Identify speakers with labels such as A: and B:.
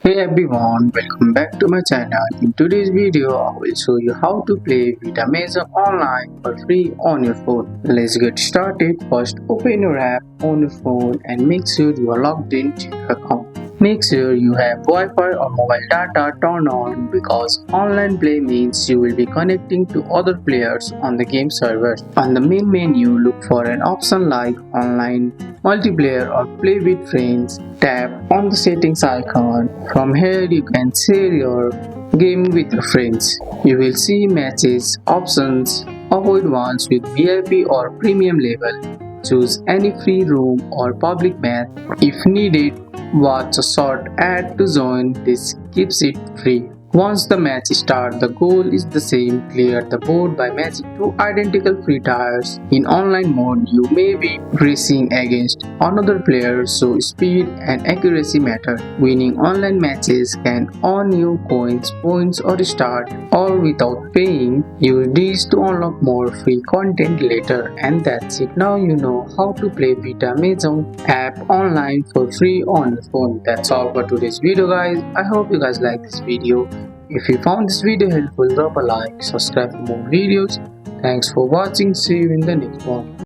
A: Hey everyone, welcome back to my channel. In today's video, I will show you how to play Vita Mahjong online for free on your phone. Let's get started. First, open your app on your phone and make sure you are logged into your account. Make sure you have Wi-Fi or mobile data turned on because online play means you will be connecting to other players on the game server. On the main menu, look for an option like Online, Multiplayer or Play with Friends. Tap on the settings icon. From here you can share your game with your friends. You will see matches, options, avoid ones with VIP or premium level. Choose any free room or public match. If needed, watch a short ad to join. This keeps it free. Once the match starts, the goal is the same: clear the board by matching two identical free tires. In online mode, you may be racing against another player, so speed and accuracy matter. Winning online matches can earn you coins, points, or start, all without paying. Use these to unlock more free content later. And that's it. Now you know how to play Vita Mahjong app online for free on your phone. That's all for today's video, guys. I hope you guys like this video. If you found this video helpful, drop a like, subscribe for more videos. Thanks for watching. See you in the next one.